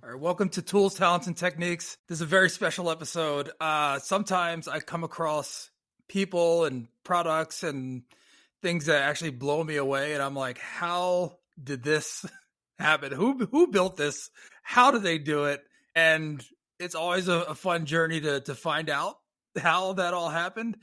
All right, welcome to Tools, Talents, and Techniques. This is a very special episode. Sometimes I come across people and products and things that actually blow me away, and I'm like, how did this happen? Who built this? How did they do it? And it's always a fun journey to find out how that all happened.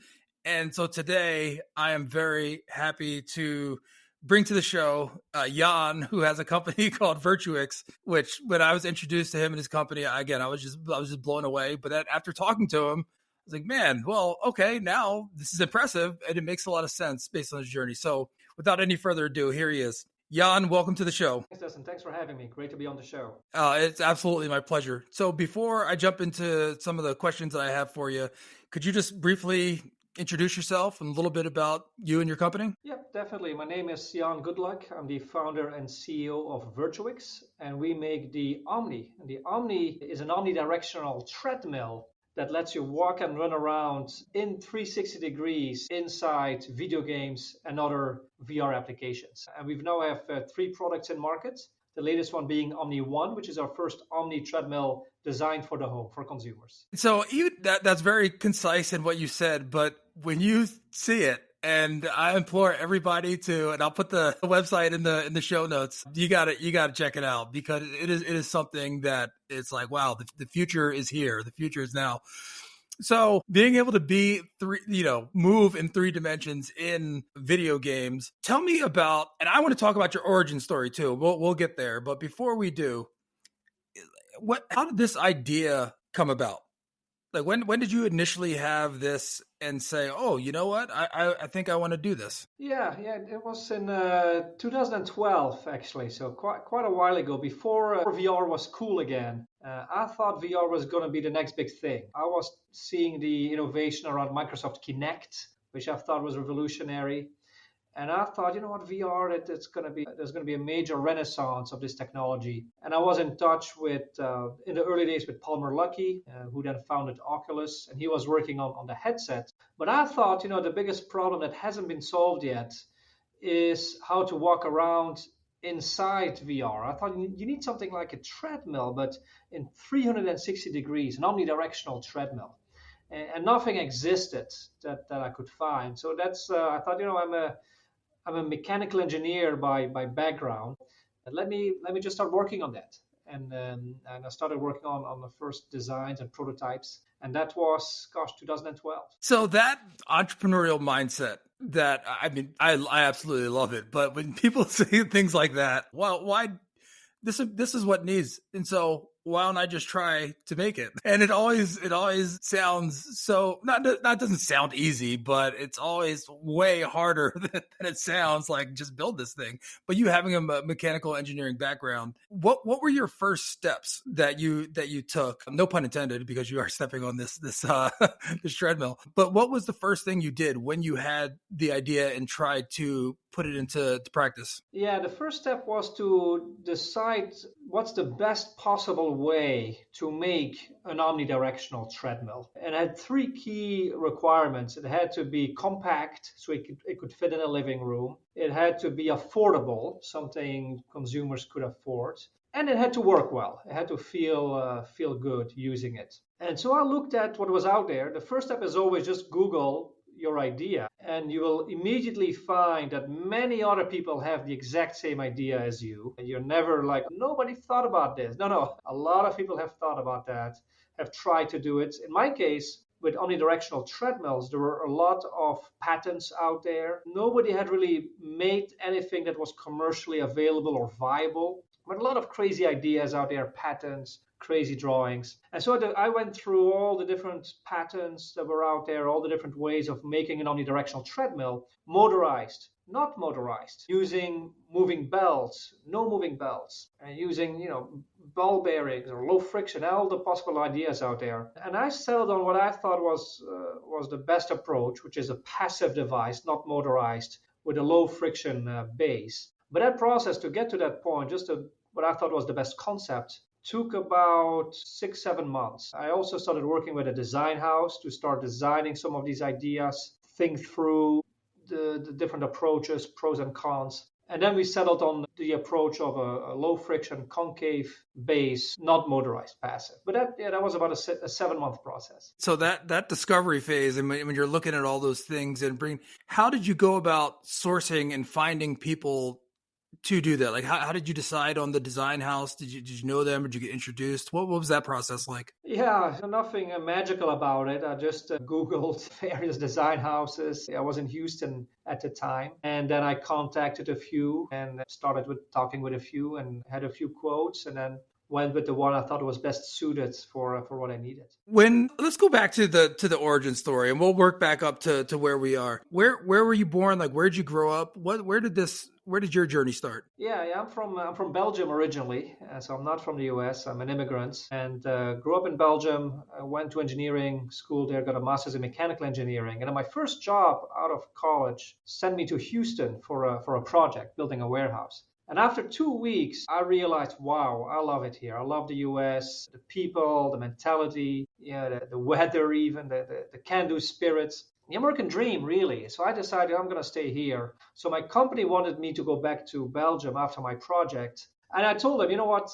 And so today I am very happy to bring to the show Jan, who has a company called Virtuix, which when I was introduced to him and his company, again, I was just blown away. But after talking to him, I was like, man, well, okay, now this is impressive. And it makes a lot of sense based on his journey. So without any further ado, here he is. Jan, welcome to the show. Thanks, Dustin. Thanks for having me. Great to be on the show. It's absolutely my pleasure. So before I jump into some of the questions that I have for you, could you just briefly introduce yourself and a little bit about you and your company? Yep, definitely. My name is Jan Goetgeluk. I'm the founder and CEO of Virtuix, and we make the Omni. And the Omni is an omnidirectional treadmill that lets you walk and run around in 360 degrees inside video games and other VR applications. And we now have 3 products in market. The latest one being Omni One, which is our first Omni treadmill designed for the home, for consumers. So that's very concise in what you said, but when you see it, and I implore everybody to, and I'll put the website in the show notes. You got to check it out because it is something that it's like, wow, the future is here. The future is now. So being able to move in 3 dimensions in video games. Tell me about, and I want to talk about your origin story too. We'll get there, but before we do, how did this idea come about? Like when did you initially have this and say, oh, you know what? I think I want to do this. Yeah, it was in 2012 actually, so quite a while ago, before VR was cool again. I thought VR was going to be the next big thing. I was seeing the innovation around Microsoft Kinect, which I thought was revolutionary. And I thought, you know what, VR, there's going to be a major renaissance of this technology. And I was in touch with, in the early days, with Palmer Luckey, who then founded Oculus, and he was working on the headset. But I thought, the biggest problem that hasn't been solved yet is how to walk around inside VR. I thought you need something like a treadmill, but in 360 degrees, an omnidirectional treadmill. And nothing existed that I could find. So that's, I thought, I'm a mechanical engineer by background. And let me just start working on that. And I started working on the first designs and prototypes. And that was, 2012. So that entrepreneurial mindset, that I absolutely love it. But when people say things like that, well, why? This is what needs. And so why don't I just try to make it? And it always sounds so, not doesn't sound easy, but it's always way harder than it sounds. Like, just build this thing. But you having a mechanical engineering background, what were your first steps that you took? No pun intended, because you are stepping on this this treadmill. But what was the first thing you did when you had the idea and tried to put it into practice? Yeah, the first step was to decide what's the best possible way to make an omnidirectional treadmill. And it had 3 key requirements. It had to be compact, so it could fit in a living room. It had to be affordable, something consumers could afford. And it had to work well. It had to feel good using it. And so I looked at what was out there. The first step is always just Google your idea, and you will immediately find that many other people have the exact same idea as you. And you're never like, nobody thought about this. No, a lot of people have thought about that, have tried to do it. In my case, with omnidirectional treadmills, there were a lot of patents out there. Nobody had really made anything that was commercially available or viable, but a lot of crazy ideas out there, patents, crazy drawings. And so I went through all the different patents that were out there, all the different ways of making an omnidirectional treadmill, motorized, not motorized, using moving belts, no moving belts, and using, ball bearings or low friction, all the possible ideas out there. And I settled on what I thought was the best approach, which is a passive device, not motorized, with a low friction base. But that process to get to that point, what I thought was the best concept, took about 6-7 months. I also started working with a design house to start designing some of these ideas, think through the different approaches, pros and cons. And then we settled on the approach of a low friction concave base, not motorized passive. But that was about a 7-month process. So that discovery phase, and when you're looking at all those things how did you go about sourcing and finding people to do that? Like, how did you decide on the design house? Did you know them? Did you get introduced? What was that process like? Yeah, nothing magical about it. I just Googled various design houses. I was in Houston at the time. And then I contacted a few and started with talking with a few and had a few quotes, and then went with the one I thought was best suited for what I needed. Let's go back to the origin story, and we'll work back up to where we are. Where were you born? Like, where'd you grow up? Where did your journey start? Yeah, I'm from Belgium originally, so I'm not from the US. I'm an immigrant and grew up in Belgium. I went to engineering school there, got a master's in mechanical engineering, and then my first job out of college sent me to Houston for a project, building a warehouse. And after 2 weeks, I realized, wow, I love it here. I love the US, the people, the mentality, the weather, even the can-do spirits. The American dream, really. So I decided I'm going to stay here. So my company wanted me to go back to Belgium after my project. And I told them, you know what,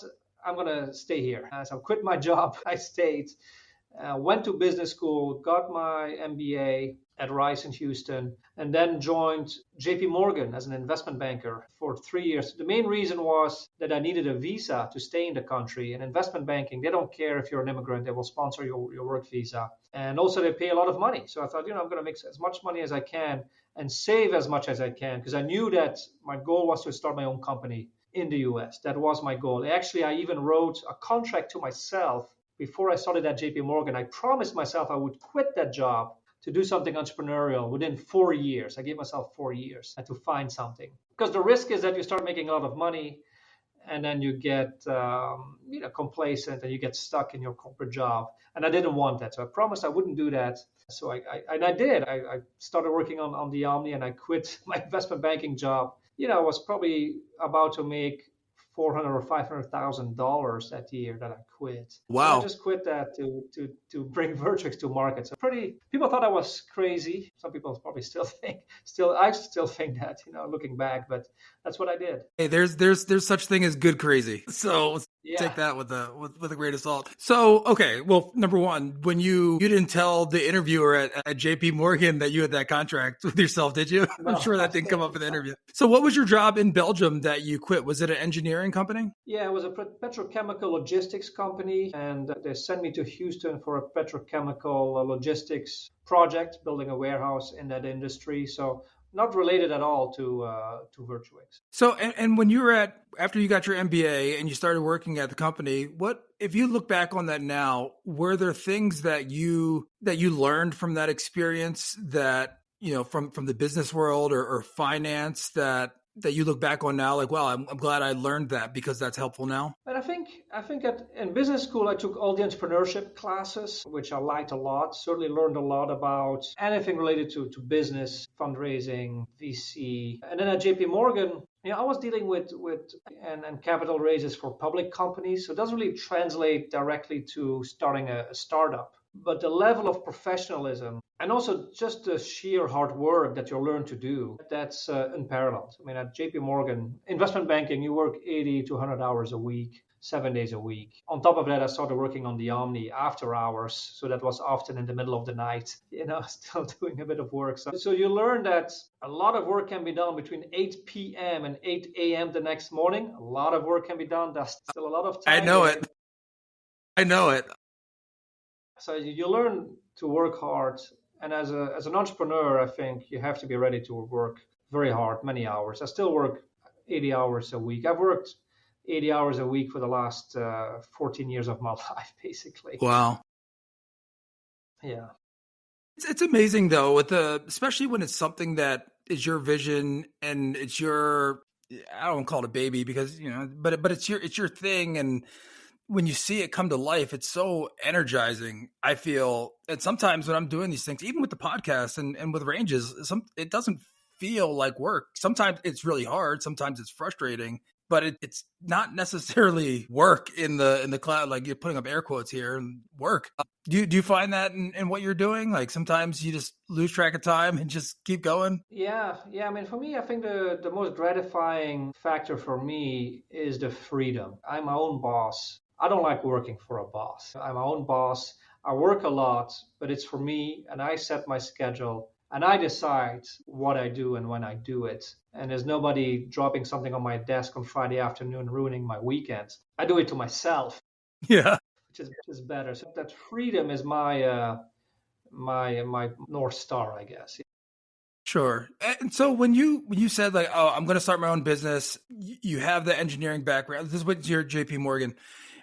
I'm going to stay here. So I quit my job. I stayed, went to business school, got my MBA at Rice in Houston, and then joined JP Morgan as an investment banker for 3 years. The main reason was that I needed a visa to stay in the country. In investment banking, they don't care if you're an immigrant, they will sponsor your work visa. And also they pay a lot of money. So I thought, I'm going to make as much money as I can and save as much as I can, because I knew that my goal was to start my own company in the US. That was my goal. Actually, I even wrote a contract to myself before I started at JP Morgan. I promised myself I would quit that job to do something entrepreneurial within 4 years. I gave myself 4 years to find something. Because the risk is that you start making a lot of money and then you get complacent and you get stuck in your corporate job. And I didn't want that. So I promised I wouldn't do that. So I did. I started working on the Omni, and I quit my investment banking job. I was probably about to make $400,000 or $500,000 that year that I quit. Wow! So I just quit that to bring Virtuix to market. So people thought I was crazy. Some people probably I still think that, looking back, but that's what I did. Hey, there's such thing as good crazy. So take that with a grain of salt. So, okay, well, number one, when you didn't tell the interviewer at JP Morgan that you had that contract with yourself, did you? No, I'm sure that didn't come up in the interview. So what was your job in Belgium that you quit? Was it an engineering company? Yeah, it was a petrochemical logistics company, and they sent me to Houston for a petrochemical logistics project, building a warehouse in that industry. So not related at all to Virtuix. So, and when you were after you got your MBA and you started working at the company, what, if you look back on that now, were there things that you learned from that experience that, from the business world or finance that you look back on now, like, wow, I'm glad I learned that because that's helpful now? And I think in business school, I took all the entrepreneurship classes, which I liked a lot. Certainly learned a lot about anything related to business, fundraising, VC. And then at JP Morgan, I was dealing with and capital raises for public companies. So it doesn't really translate directly to starting a startup. But the level of professionalism and also just the sheer hard work that you learn to do, that's unparalleled. I mean, at JP Morgan, investment banking, you work 80 to 100 hours a week, 7 days a week. On top of that, I started working on the Omni after hours. So that was often in the middle of the night, still doing a bit of work. So you learn that a lot of work can be done between 8 p.m. and 8 a.m. the next morning. A lot of work can be done. That's still a lot of time. I know it. So you learn to work hard. And as an entrepreneur, I think you have to be ready to work very hard, many hours. I still work 80 hours a week. I've worked 80 hours a week for the last 14 years of my life, basically. Wow. Yeah. It's amazing, though, especially when it's something that is your vision and it's your, I don't call it a baby because, but it's your thing. And when you see it come to life, it's so energizing, I feel. And sometimes when I'm doing these things, even with the podcast and with ranges, it doesn't feel like work. Sometimes it's really hard. Sometimes it's frustrating. but it's not necessarily work in the cloud. Like you're putting up air quotes here and work. Do you find that in what you're doing? Like sometimes you just lose track of time and just keep going? Yeah. I mean, for me, I think the most gratifying factor for me is the freedom. I'm my own boss. I don't like working for a boss. I'm my own boss. I work a lot, but it's for me, and I set my schedule and I decide what I do and when I do it. And there's nobody dropping something on my desk on Friday afternoon, ruining my weekend. I do it to myself, Yeah. which is better. So that freedom is my North Star, I guess. Sure. And so when you said like, oh, I'm going to start my own business, you have the engineering background. This is what you're JP Morgan,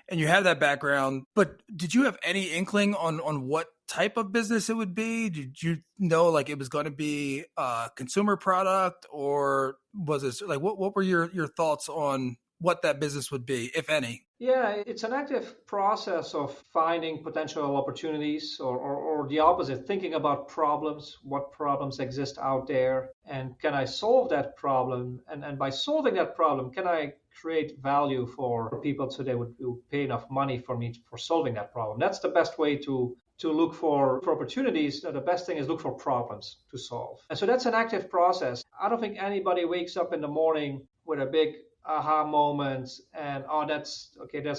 and you have that background. But did you have any inkling on what type of business it would be? Did you know like it was going to be a consumer product, or was it like what were your thoughts on what that business would be, if any? Yeah, it's an active process of finding potential opportunities or the opposite, thinking about problems, what problems exist out there, and can I solve that problem? And by solving that problem, can I create value for people so they would pay enough money for me for solving that problem? That's the best way to look for opportunities. The best thing is look for problems to solve. And so that's an active process. I don't think anybody wakes up in the morning with a big aha moment and oh that's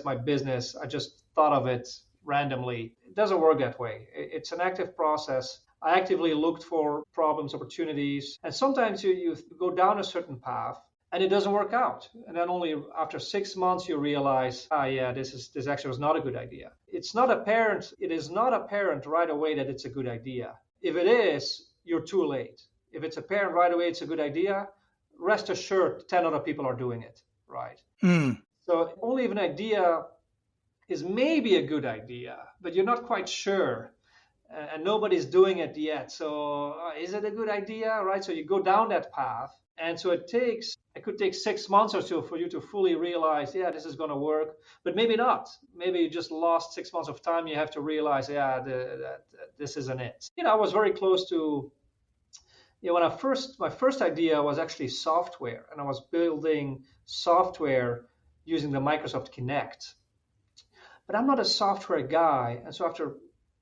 my business, I just thought of it randomly. It doesn't work that way. It's an active process. I actively looked for problems, opportunities, and sometimes you go down a certain path and it doesn't work out, and then only after 6 months you realize this actually was not a good idea. It is not apparent right away that it's a good idea. If it is, you're too late. If it's apparent right away it's a good idea, rest assured 10 other people are doing it, right? So only if an idea is maybe a good idea, but you're not quite sure, and nobody's doing it yet. So is it a good idea, right? So you go down that path, and so it could take 6 months or so for you to fully realize, this is going to work, but maybe not. Maybe you just lost 6 months of time. You have to realize, this isn't it. I was very close to. My first idea was actually software, and I was building software using the Microsoft Kinect. But I'm not a software guy, and so after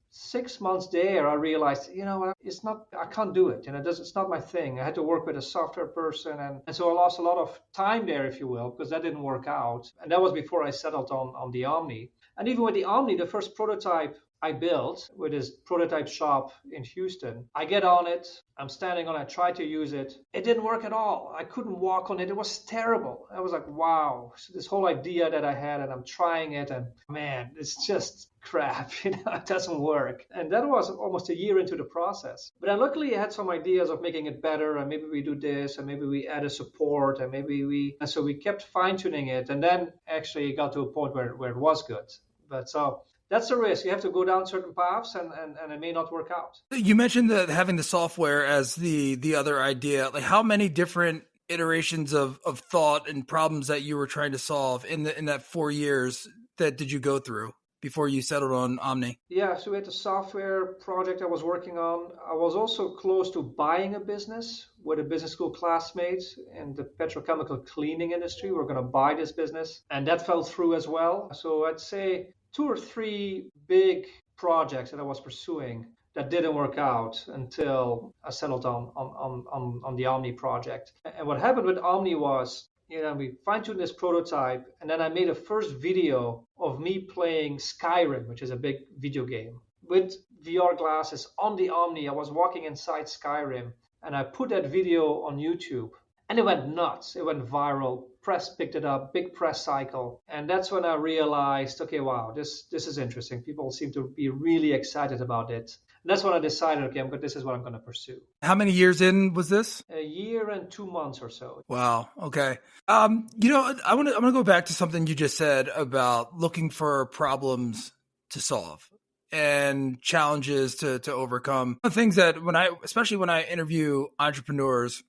6 months there, I realized, I can't do it. It's not my thing. I had to work with a software person, and so I lost a lot of time there, if you will, because that didn't work out. And that was before I settled on the Omni. And even with the Omni, the first prototype I built with this prototype shop in Houston, I get on it, I'm standing on it, I try to use it. It didn't work at all. I couldn't walk on it. It was terrible. I was like, wow, so this whole idea that I had, and I'm trying it, and man, it's just crap. It doesn't work. And that was almost a year into the process. But then luckily I had some ideas of making it better, and maybe we do this, and maybe we add a support, and and so we kept fine tuning it. And then actually it got to a point where it was good. But so that's the risk. You have to go down certain paths, and it may not work out. You mentioned that having the software as the other idea. Like, how many different iterations of thought and problems that you were trying to solve in that 4 years that did you go through before you settled on Omni? Yeah, so we had a software project I was working on. I was also close to buying a business with a business school classmate in the petrochemical cleaning industry. We were going to buy this business, and that fell through as well. So I'd say 2 or 3 big projects that I was pursuing that didn't work out until I settled on the Omni project. And what happened with Omni was, we fine-tuned this prototype, and then I made a first video of me playing Skyrim, which is a big video game, with VR glasses on the Omni. I was walking inside Skyrim, and I put that video on YouTube. And it went nuts. It went viral. Press picked it up, big press cycle. And that's when I realized, okay, wow, this is interesting. People seem to be really excited about it. And that's when I decided, okay, this is what I'm going to pursue. How many years in was this? 1 year and 2 months or so. Wow. Okay. I want to go back to something you just said about looking for problems to solve and challenges to overcome. The things that especially when I interview entrepreneurs,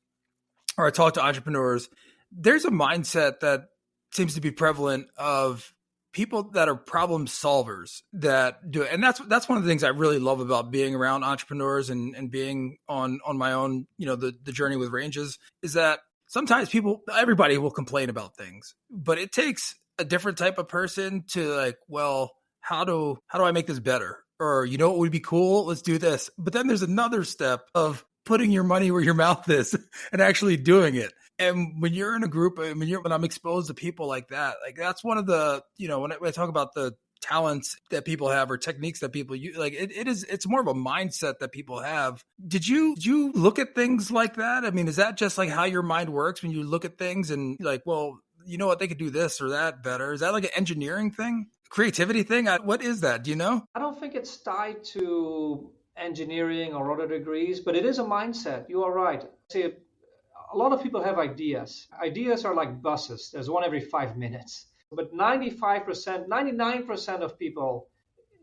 or I talk to entrepreneurs, there's a mindset that seems to be prevalent of people that are problem solvers that do it. And that's one of the things I really love about being around entrepreneurs and being on my own, the journey with Ranges, is that sometimes everybody will complain about things, but it takes a different type of person to like, well, how do I make this better? Or, you know what would be cool? Let's do this. But then there's another step of putting your money where your mouth is and actually doing it. And when you're in a group, when I'm exposed to people like that, like that's one of the, when I talk about the talents that people have or techniques that people use, like it's more of a mindset that people have. Did you look at things like that? I mean, is that just like how your mind works when you look at things and like, well, you know what, they could do this or that better? Is that like an engineering thing? Creativity thing? What is that? Do you know? I don't think it's tied to engineering or other degrees, but it is a mindset. You are right. See, a lot of people have ideas. Ideas are like buses. There's one every 5 minutes. But 95%, 99% of people,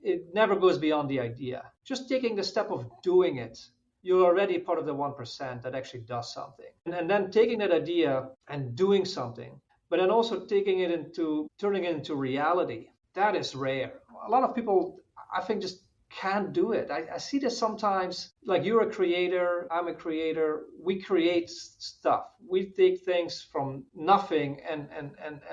it never goes beyond the idea. Just taking the step of doing it, you're already part of the 1% that actually does something. And then taking that idea and doing something, but then also turning it into reality. That is rare. A lot of people, I think, just can't do it. I see this sometimes, like you're a creator, I'm a creator, we create stuff. We take things from nothing and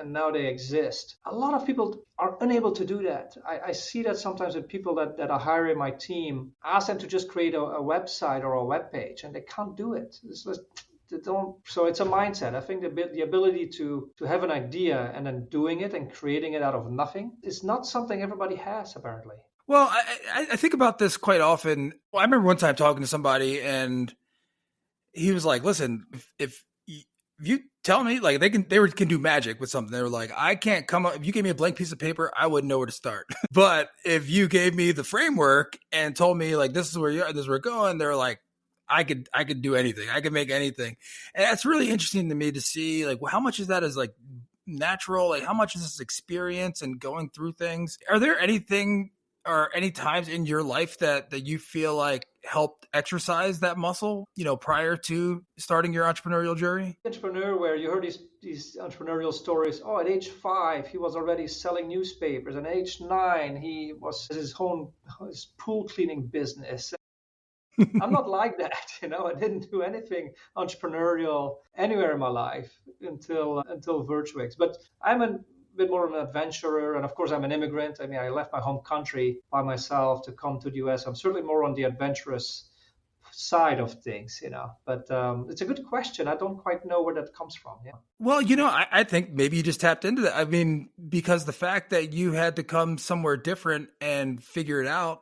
now they exist. A lot of people are unable to do that. I see that sometimes with people that I hire in my team, ask them to just create a website or a web page and they can't do it. So it's a mindset. I think the ability to have an idea and then doing it and creating it out of nothing is not something everybody has, apparently. Well, I think about this quite often. Well, I remember one time talking to somebody and he was like, listen, if you tell me, like they can do magic with something. They were like, I can't come up. If you gave me a blank piece of paper, I wouldn't know where to start. But if you gave me the framework and told me like, this is where we're going, they're like, I could do anything. I could make anything. And that's really interesting to me to see like, well, how much of that is like natural? Like how much is this experience and going through things? Are there anything or any times in your life that you feel like helped exercise that muscle, prior to starting your entrepreneurial journey? Entrepreneur where you heard these entrepreneurial stories. Oh, at age 5, he was already selling newspapers. And at age 9, he was his pool cleaning business. I'm not like that, I didn't do anything entrepreneurial anywhere in my life until Virtuix. But I'm a bit more of an adventurer, and of course I'm an immigrant. I mean, I left my home country by myself to come to the US. I'm certainly more on the adventurous side of things, But it's a good question. I don't quite know where that comes from. Yeah. Well, I think maybe you just tapped into that. I mean, because the fact that you had to come somewhere different and figure it out,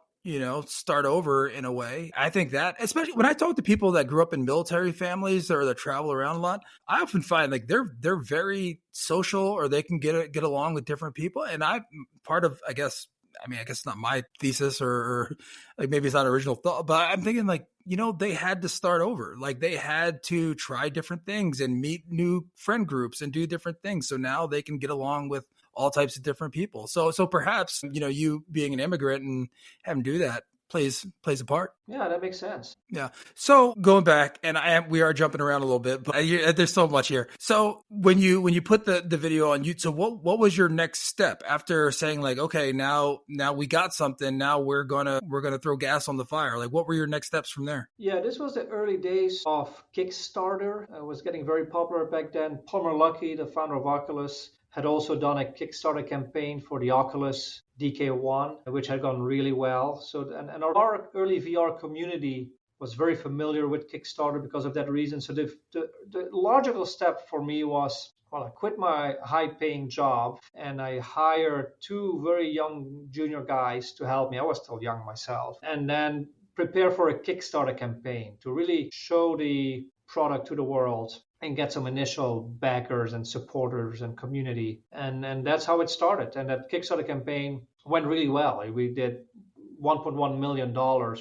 start over in a way. I think that, especially when I talk to people that grew up in military families or that travel around a lot, I often find like they're very social or they can get along with different people. And part of, I guess it's not my thesis or like maybe it's not an original thought, but I'm thinking like, they had to start over. Like they had to try different things and meet new friend groups and do different things. So now they can get along with all types of different people. So perhaps, you being an immigrant and having to do that plays a part. Yeah, that makes sense. Yeah. So going back, and we are jumping around a little bit, but there's so much here. So when you put the video on YouTube, so what was your next step after saying like, okay, now we got something, now we're gonna throw gas on the fire? Like, what were your next steps from there? Yeah, this was the early days of Kickstarter. It was getting very popular back then. Palmer Luckey, the founder of Oculus, had also done a Kickstarter campaign for the Oculus DK1, which had gone really well. So, and our early VR community was very familiar with Kickstarter because of that reason. So the logical step for me was, well, I quit my high-paying job and I hired 2 very young junior guys to help me. I was still young myself. And then prepare for a Kickstarter campaign to really show the product to the world and get some initial backers and supporters and community. And that's how it started. And that Kickstarter campaign went really well. We did $1.1 million,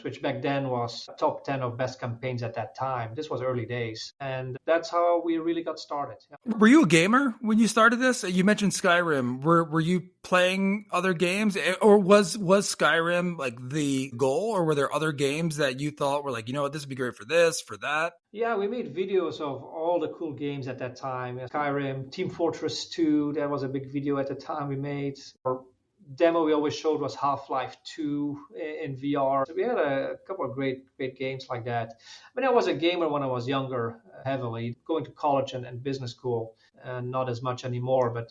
which back then was top 10 of best campaigns at that time. This was early days. And that's how we really got started. Yeah. Were you a gamer when you started this? You mentioned Skyrim. Were you playing other games, or was Skyrim like the goal, or were there other games that you thought were like, this would be great for this, for that? Yeah, we made videos of all the cool games at that time. Skyrim, Team Fortress 2, that was a big video at the time we made. Or demo we always showed was Half-Life 2 in VR. So we had a couple of great games like that. I mean, I was a gamer when I was younger, heavily, going to college and business school, and not as much anymore, but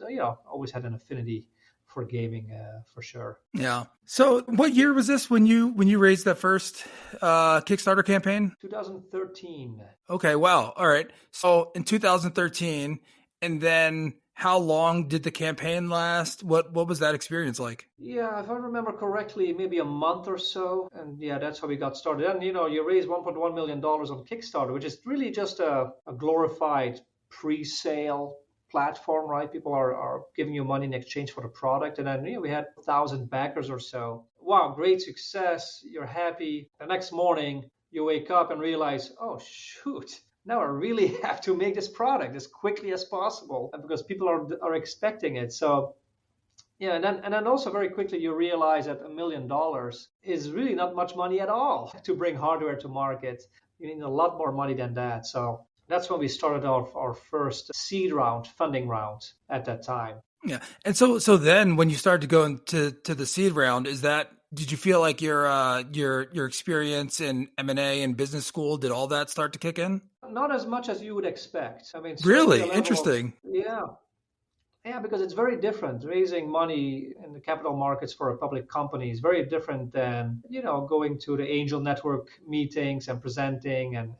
always had an affinity for gaming, for sure. Yeah. So what year was this when you raised that first Kickstarter campaign? 2013. Okay, wow. All right. So in 2013, and then how long did the campaign last? What was that experience like? Yeah, if I remember correctly, maybe a month or so. And yeah, that's how we got started. And you raised $1.1 million on Kickstarter, which is really just a glorified pre-sale platform, right? People are giving you money in exchange for the product. And then we had 1,000 backers or so. Wow, great success. You're happy. The next morning, you wake up and realize, oh, shoot. Now I really have to make this product as quickly as possible because people are expecting it. So yeah, and then also very quickly you realize that $1 million is really not much money at all to bring hardware to market. You need a lot more money than that. So that's when we started our first seed round, funding round at that time. Yeah, and so then when you started to go into the seed round, did you feel like your experience in M&A and business school, did all that start to kick in? Not as much as you would expect. I mean, really interesting. Yeah, because it's very different. Raising money in the capital markets for a public company is very different than going to the angel network meetings and presenting and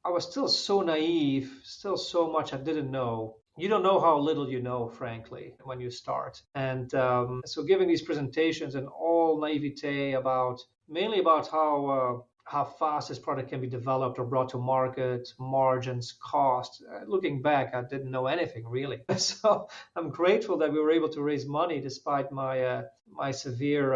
I was still so naive, still so much I didn't know. You don't know how little you know, frankly, when you start. And so giving these presentations in all naivete mainly about how fast this product can be developed or brought to market, margins, cost. Looking back, I didn't know anything really. So I'm grateful that we were able to raise money despite my severe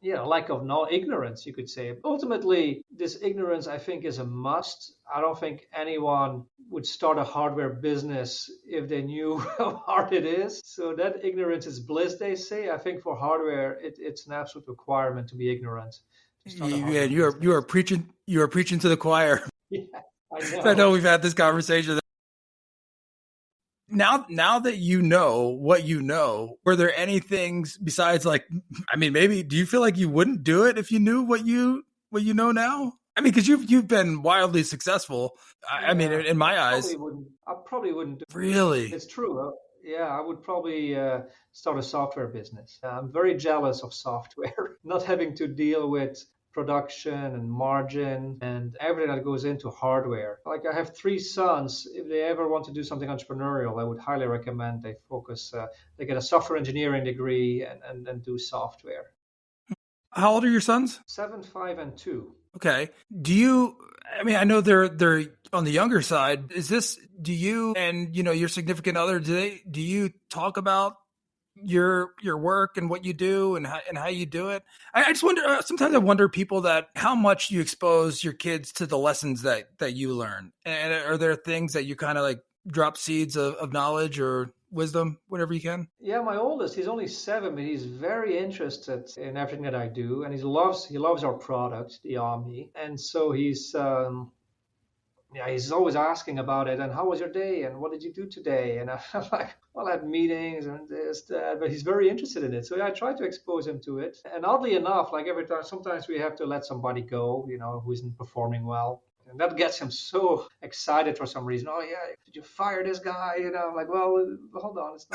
lack of ignorance, you could say. Ultimately, this ignorance, I think, is a must. I don't think anyone would start a hardware business if they knew how hard it is. So that ignorance is bliss, they say. I think for hardware, it's an absolute requirement to be ignorant. Yeah, you are preaching to the choir. Yeah, I know we've had this conversation. Now that you know what you know, were there any things besides maybe do you feel like you wouldn't do it if you knew what you know now? I mean, because you've been wildly successful. I mean, in my eyes, I probably wouldn't do it. Really? It's true. Yeah, I would probably start a software business. I'm very jealous of software, not having to deal with production and margin and everything that goes into hardware. Like I have 3 sons. If they ever want to do something entrepreneurial, I would highly recommend they focus, they get a software engineering degree and do software. How old are your sons? 7, 5, and 2. Okay. I know they're on the younger side. Do you and your significant other, do you talk about your work and what you do and how you do it? I just wonder, sometimes I wonder how much you expose your kids to the lessons that you learn. And are there things that you kind of like drop seeds of knowledge or wisdom, whatever you can? Yeah, my oldest, he's only 7, but he's very interested in everything that I do. And he loves our product, the Omni. And so he's always asking about it. And how was your day? And what did you do today? And I'm like, well, I had meetings and this, that. But he's very interested in it. So I try to expose him to it. And oddly enough, like every time, sometimes we have to let somebody go, who isn't performing well. And that gets him so excited for some reason. Oh yeah, did you fire this guy? I'm like, well, hold on, it's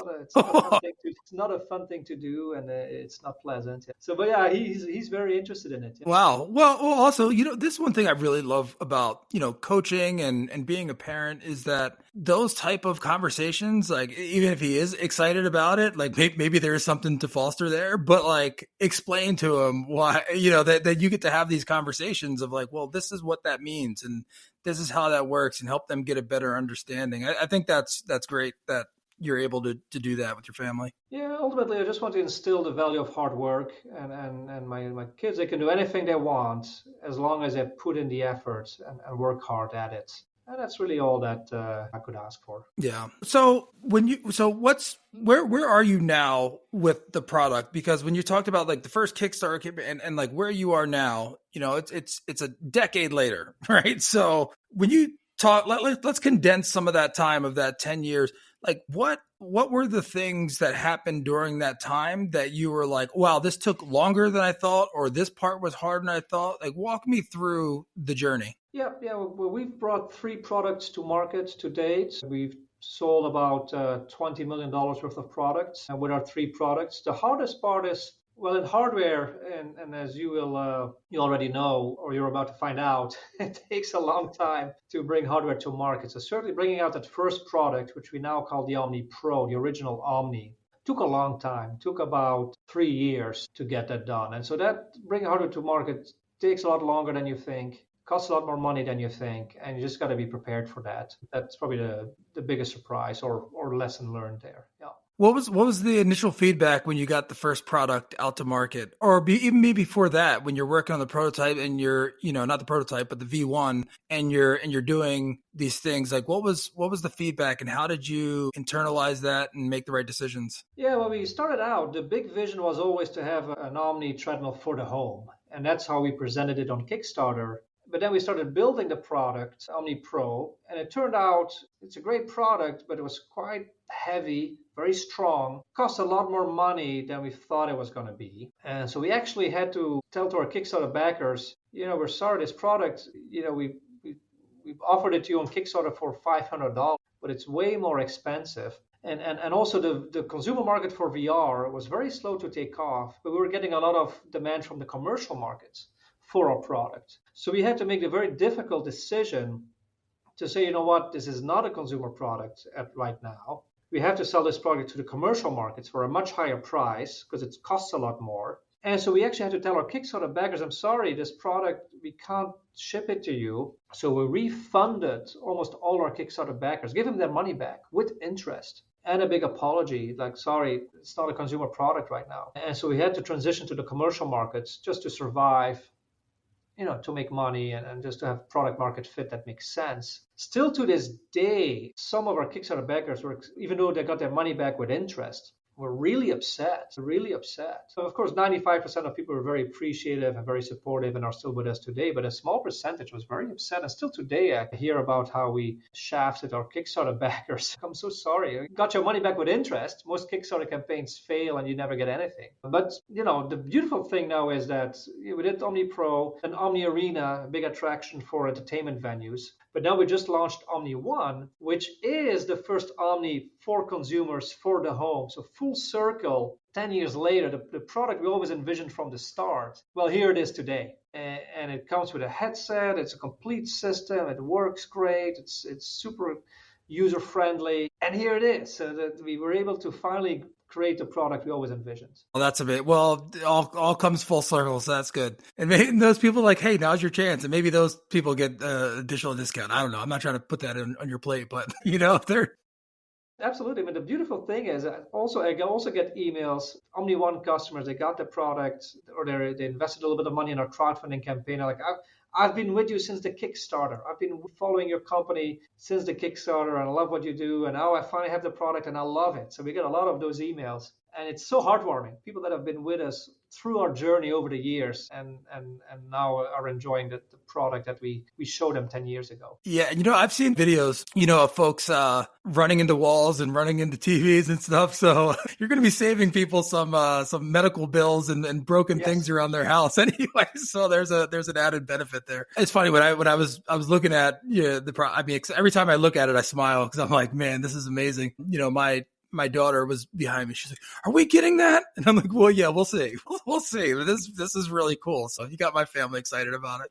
not a fun thing to do, and it's not pleasant. So, but yeah, he's very interested in it. Yeah. Wow. Well, also, this one thing I really love about coaching and being a parent is that those type of conversations, like even if he is excited about it, like maybe there is something to foster there, but like explain to him why that you get to have these conversations of like, well, this is what that means. And this is how that works, and help them get a better understanding. I think that's great that you're able to do that with your family. Yeah, ultimately, I just want to instill the value of hard work, and my kids, they can do anything they want as long as they put in the effort and work hard at it. And that's really all that I could ask for. Yeah. So where are you now with the product? Because when you talked about like the first Kickstarter and like where you are now, it's a decade later, right? So when you talk, let's condense some of that time of that 10 years. Like what were the things that happened during that time that you were like, wow, this took longer than I thought, or this part was harder than I thought? Like, walk me through the journey. Yeah. Well, we've brought 3 products to market to date. We've sold about $20 million worth of products with our 3 products. The hardest part is, well, in hardware, and as you already know, or you're about to find out, it takes a long time to bring hardware to market. So certainly bringing out that first product, which we now call the Omni Pro, the original Omni, took a long time. Took about 3 years to get that done. And so that bringing hardware to market takes a lot longer than you think. Costs a lot more money than you think, and you just got to be prepared for that. That's probably the biggest surprise or lesson learned there. Yeah. What was the initial feedback when you got the first product out to market, or even maybe before that, when you're working on the prototype and you're, not the prototype, but the V1, and you're doing these things? Like, what was the feedback, and how did you internalize that and make the right decisions? Yeah, well, we started out, the big vision was always to have an Omni treadmill for the home, and that's how we presented it on Kickstarter. But then we started building the product, Omni Pro, and it turned out it's a great product, but it was quite heavy, very strong, cost a lot more money than we thought it was going to be. And so we actually had to tell to our Kickstarter backers, we're sorry, this product, we've offered it to you on Kickstarter for $500, but it's way more expensive. And also the consumer market for VR was very slow to take off, but we were getting a lot of demand from the commercial markets for our product. So we had to make the very difficult decision to say, you know what, this is not a consumer product right now. We have to sell this product to the commercial markets for a much higher price because it costs a lot more. And so we actually had to tell our Kickstarter backers, I'm sorry, this product, we can't ship it to you. So we refunded almost all our Kickstarter backers, gave them their money back with interest and a big apology, like, sorry, it's not a consumer product right now. And so we had to transition to the commercial markets just to survive, to make money and just to have product market fit that makes sense. Still to this day, some of our Kickstarter backers were, even though they got their money back with interest, were really upset. So of course, 95% of people were very appreciative and very supportive and are still with us today, but a small percentage was very upset. And still today, I hear about how we shafted our Kickstarter backers. I'm so sorry. You got your money back with interest. Most Kickstarter campaigns fail and you never get anything. But, the beautiful thing now is that we did Omni Pro, an Omni Arena, a big attraction for entertainment venues. But now we just launched Omni One, which is the first Omni for consumers for the home. So full circle, 10 years later, the product we always envisioned from the start. Well, here it is today. And it comes with a headset. It's a complete system. It works great. It's super user-friendly. And here it is. So that we were able to finally create the product we always envisioned. Well, that's a bit. Well, all comes full circle, so that's good. And maybe those people are like, hey, now's your chance, and maybe those people get additional discount. I don't know. I'm not trying to put that on your plate, but they're absolutely. I mean, the beautiful thing is I also get emails. Omni One customers, they got the product, or they invested a little bit of money in our crowdfunding campaign. They're like, I've been with you since the Kickstarter. I've been following your company since the Kickstarter, and I love what you do. And now I finally have the product, and I love it. So we get a lot of those emails, and it's so heartwarming. People that have been with us through our journey over the years, and now are enjoying the product that we showed them 10 years ago. Yeah, I've seen videos, of folks running into walls and running into TVs and stuff. So you're going to be saving people some medical bills and broken things around their house anyway. So there's an added benefit there. It's funny when I was looking at every time I look at it, I smile because I'm like, man, this is amazing. My daughter was behind me. She's like, are we getting that? And I'm like, well, yeah, we'll see. We'll see. This is really cool. So you got my family excited about it.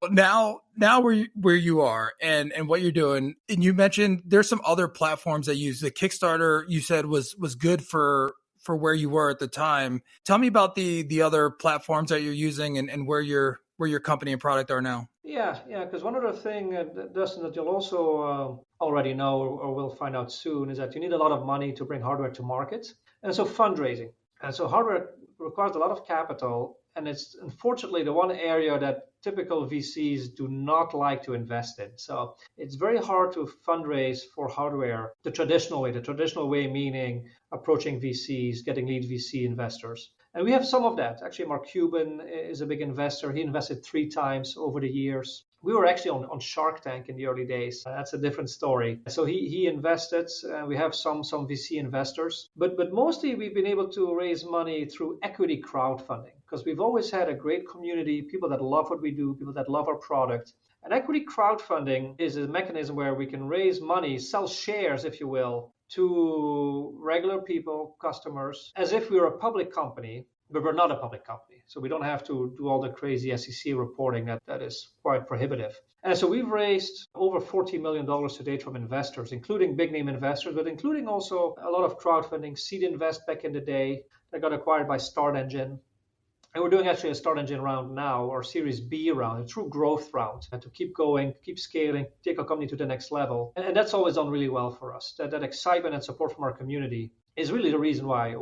Now where you are and what you're doing, and you mentioned there's some other platforms that use the Kickstarter. You said was good for where you were at the time. Tell me about the other platforms that you're using and where your company and product are now. Yeah, because one other thing, Dustin, that you'll also already know or will find out soon is that you need a lot of money to bring hardware to market. And so fundraising. And so hardware requires a lot of capital. And it's unfortunately the one area that typical VCs do not like to invest in. So it's very hard to fundraise for hardware the traditional way meaning approaching VCs, getting lead VC investors. And we have some of that. Actually, Mark Cuban is a big investor. He invested 3 times over the years. We were actually on Shark Tank in the early days. That's a different story. So he invested. We have some VC investors, but mostly we've been able to raise money through equity crowdfunding because we've always had a great community, people that love what we do, people that love our product. And equity crowdfunding is a mechanism where we can raise money, sell shares, if you will, to regular people, customers, as if we were a public company, but we're not a public company. So we don't have to do all the crazy SEC reporting that is quite prohibitive. And so we've raised over $40 million to date from investors, including big name investors, but including also a lot of crowdfunding, seed invest back in the day that got acquired by Start Engine. And we're doing actually a Start Engine round now, or Series B round, a true growth round, and to keep going, keep scaling, take our company to the next level. And that's always done really well for us. That excitement and support from our community is really the reason why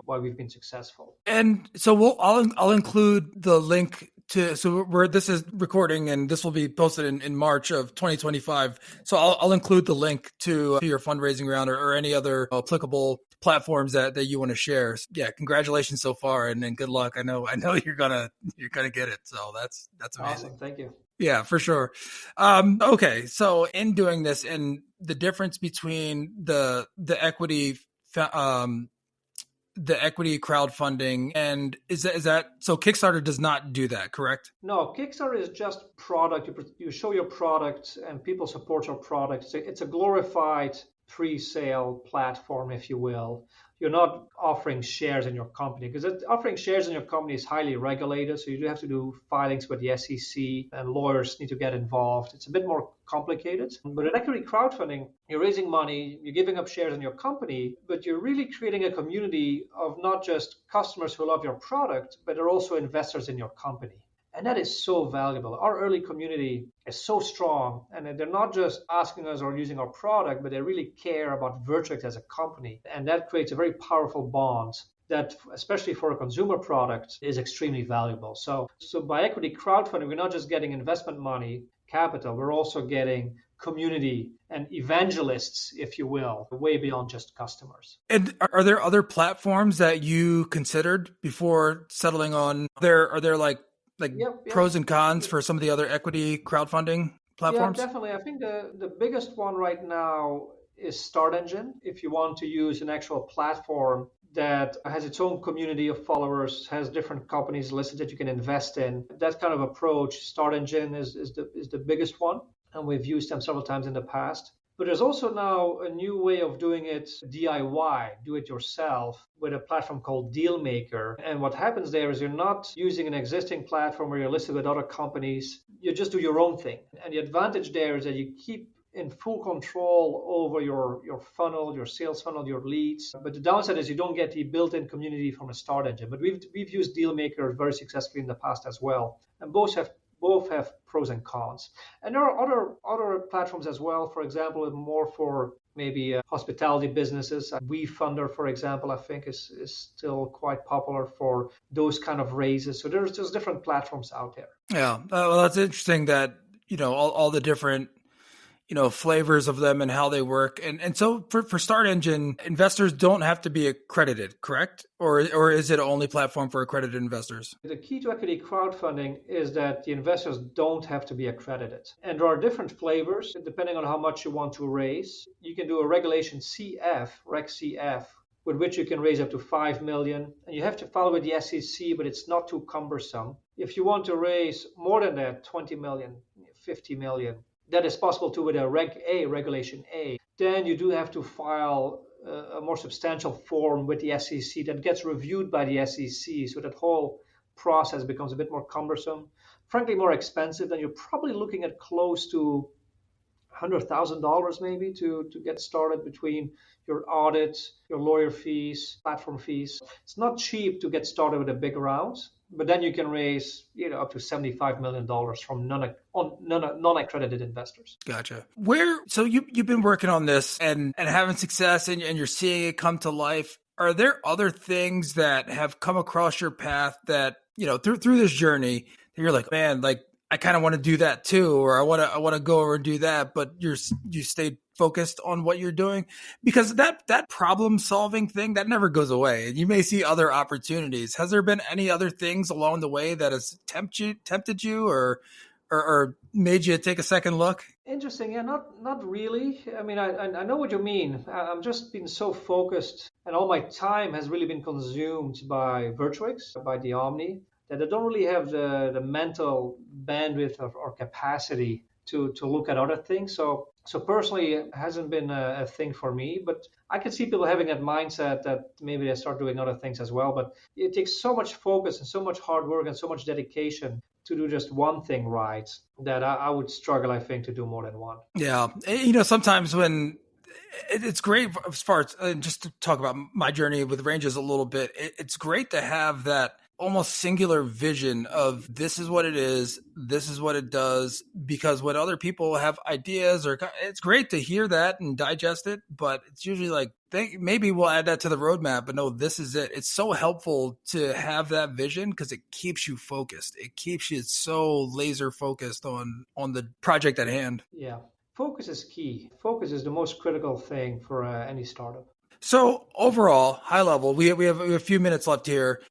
we've been successful. And so I'll include the link to, so where this is recording, and this will be posted in March of 2025. So I'll include the link to your fundraising round or any other applicable platforms that you want to share. Yeah, congratulations so far, and good luck. I know you're gonna get it. So that's amazing. Awesome. Thank you. Yeah, for sure. Okay, so in doing this, and the difference between the equity crowdfunding and is that so Kickstarter does not do that, correct? No, Kickstarter is just product. You show your product and people support your product. It's a glorified pre-sale platform, if you will. You're not offering shares in your company because offering shares in your company is highly regulated. So you do have to do filings with the SEC and lawyers need to get involved. It's a bit more complicated. But in equity crowdfunding, you're raising money, you're giving up shares in your company, but you're really creating a community of not just customers who love your product, but they're also investors in your company. And that is so valuable. Our early community is so strong, and they're not just asking us or using our product, but they really care about Virtuix as a company. And that creates a very powerful bond that, especially for a consumer product, is extremely valuable. So by equity crowdfunding, we're not just getting investment money, capital, we're also getting community and evangelists, if you will, way beyond just customers. And are there other platforms that you considered before settling on? Are there like pros and cons for some of the other equity crowdfunding platforms? Yeah, definitely. I think the biggest one right now is Start Engine. If you want to use an actual platform that has its own community of followers, has different companies listed that you can invest in, that kind of approach, Start Engine is the biggest one. And we've used them several times in the past. But there's also now a new way of doing it DIY, do it yourself, with a platform called Dealmaker. And what happens there is you're not using an existing platform where you're listed with other companies. You just do your own thing. And the advantage there is that you keep in full control over your funnel, your sales funnel, your leads. But the downside is you don't get the built-in community from a Start Engine. But we've used Dealmaker very successfully in the past as well. And both have pros and cons. And there are other platforms as well, for example, more for maybe hospitality businesses. WeFunder, for example, I think is still quite popular for those kind of raises. So there's just different platforms out there. Yeah, well, that's interesting that, all the different flavors of them and how they work. And so for Start Engine, investors don't have to be accredited, correct? Or is it only platform for accredited investors? The key to equity crowdfunding is that the investors don't have to be accredited. And there are different flavors depending on how much you want to raise. You can do a Regulation CF, Reg CF, with which you can raise up to 5 million. And you have to follow with the SEC, but it's not too cumbersome. If you want to raise more than that, 20 million, 50 million, that is possible too with a Regulation A. Then you do have to file a more substantial form with the SEC that gets reviewed by the SEC. So that whole process becomes a bit more cumbersome, frankly more expensive. Then you're probably looking at close to $100,000 maybe to get started between your audit, your lawyer fees, platform fees. It's not cheap to get started with a big round. But then you can raise, up to $75 million from non-accredited investors. Gotcha. So you've been working on this and having success and you're seeing it come to life. Are there other things that have come across your path that, through this journey that you're like, man, like I kind of want to do that too, or I want to go over and do that, but you stayed focused on what you're doing? Because that problem solving thing, that never goes away. And you may see other opportunities. Has there been any other things along the way that has tempted you or or made you take a second look? Interesting. Yeah, not really. I mean, I know what you mean. I'm just been so focused, and all my time has really been consumed by Virtuix, by the Omni, that I don't really have the mental bandwidth or capacity to look at other things. So personally, it hasn't been a thing for me. But I can see people having that mindset that maybe they start doing other things as well. But it takes so much focus and so much hard work and so much dedication to do just one thing right that I would struggle, I think, to do more than one. Yeah. You know, sometimes when it's great as far as just to talk about my journey with ranges a little bit, it's great to have that almost singular vision of this is what it is, this is what it does, because when other people have ideas, or it's great to hear that and digest it, but it's usually like, maybe we'll add that to the roadmap, but no, this is it. It's so helpful to have that vision because it keeps you focused. It keeps you so laser focused on the project at hand. Yeah. Focus is key. Focus is the most critical thing for any startup. So overall, high level, we have a few minutes left here.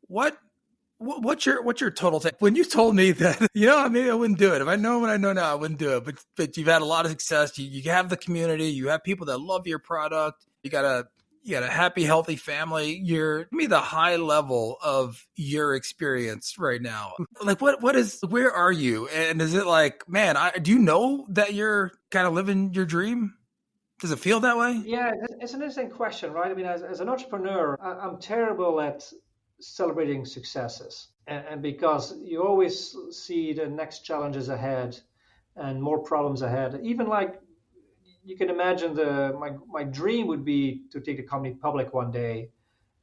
What's your total take? When you told me that, maybe I wouldn't do it. If I know what I know now, I wouldn't do it. But you've had a lot of success. You have the community. You have people that love your product. You got a happy, healthy family. Give me the high level of your experience right now. Like where are you? And is it like, man, do you know that you're kind of living your dream? Does it feel that way? Yeah, it's an interesting question, right? I mean, as an entrepreneur, I'm terrible at celebrating successes. And because you always see the next challenges ahead and more problems ahead. Even like you can imagine my dream would be to take the company public one day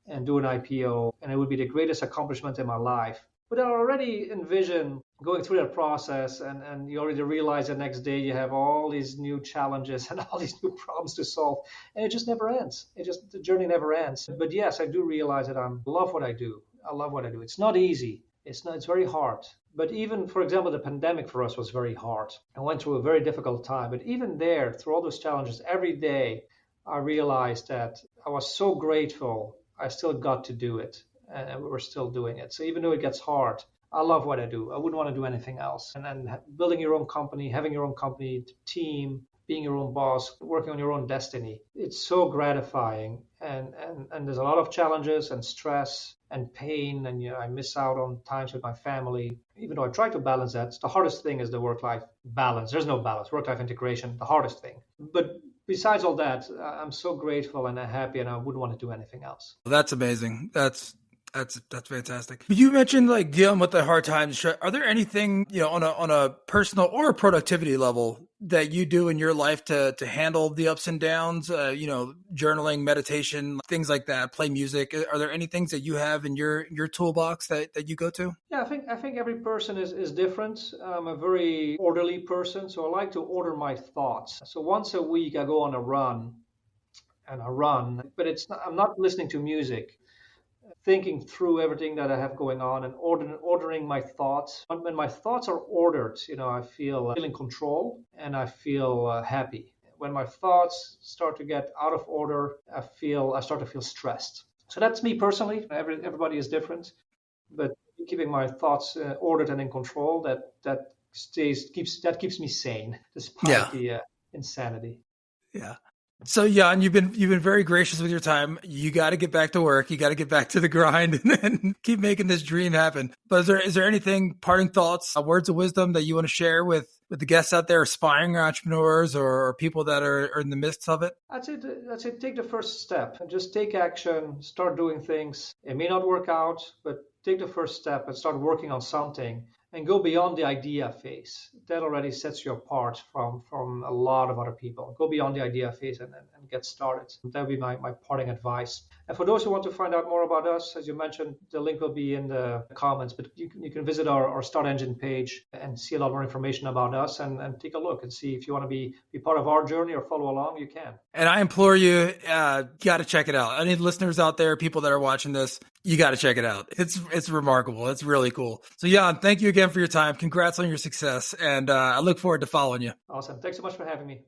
and do an IPO, and it would be the greatest accomplishment in my life. But I already envision going through that process, and you already realize the next day you have all these new challenges and all these new problems to solve, and it just never ends. The journey never ends. But yes, I do realize that I love what I do. I love what I do. It's not easy. It's very hard. But even, for example, the pandemic for us was very hard. I went through a very difficult time. But even there, through all those challenges, every day I realized that I was so grateful I still got to do it. And we're still doing it. So even though it gets hard, I love what I do. I wouldn't want to do anything else. And then building your own company, having your own company, team, being your own boss, working on your own destiny. It's so gratifying. And there's a lot of challenges and stress and pain. And I miss out on times with my family. Even though I try to balance that, the hardest thing is the work-life balance. There's no balance. Work-life integration, the hardest thing. But besides all that, I'm so grateful and happy, and I wouldn't want to do anything else. That's amazing. That's fantastic. You mentioned like dealing with the hard times. Are there anything, on a personal or a productivity level that you do in your life to handle the ups and downs? Journaling, meditation, things like that, play music. Are there any things that you have in your toolbox that you go to? Yeah, I think every person is different. I'm a very orderly person, so I like to order my thoughts. So once a week I go on a run, but I'm not listening to music. Thinking through everything that I have going on and ordering my thoughts. When my thoughts are ordered, I feel in control and I feel happy. When my thoughts start to get out of order, I start to feel stressed. So that's me personally. Everybody is different, but keeping my thoughts ordered and in control, that keeps me sane despite the insanity. Yeah. So Jan, you've been very gracious with your time. You got to get back to work. You got to get back to the grind and keep making this dream happen. But is there anything, parting thoughts, words of wisdom that you want to share with the guests out there, aspiring entrepreneurs or people that are in the midst of it? I'd say take the first step and just take action, start doing things. It may not work out, but take the first step and start working on something. And go beyond the idea phase. That already sets you apart from a lot of other people. Go beyond the idea phase and get started. That would be my parting advice. And for those who want to find out more about us, as you mentioned, the link will be in the comments. But you can visit our Start Engine page and see a lot more information about us and take a look and see if you want to be part of our journey or follow along, you can. And I implore you, got to check it out. Any listeners out there, people that are watching this, you got to check it out. It's remarkable. It's really cool. So Jan, thank you again for your time. Congrats on your success. And I look forward to following you. Awesome. Thanks so much for having me.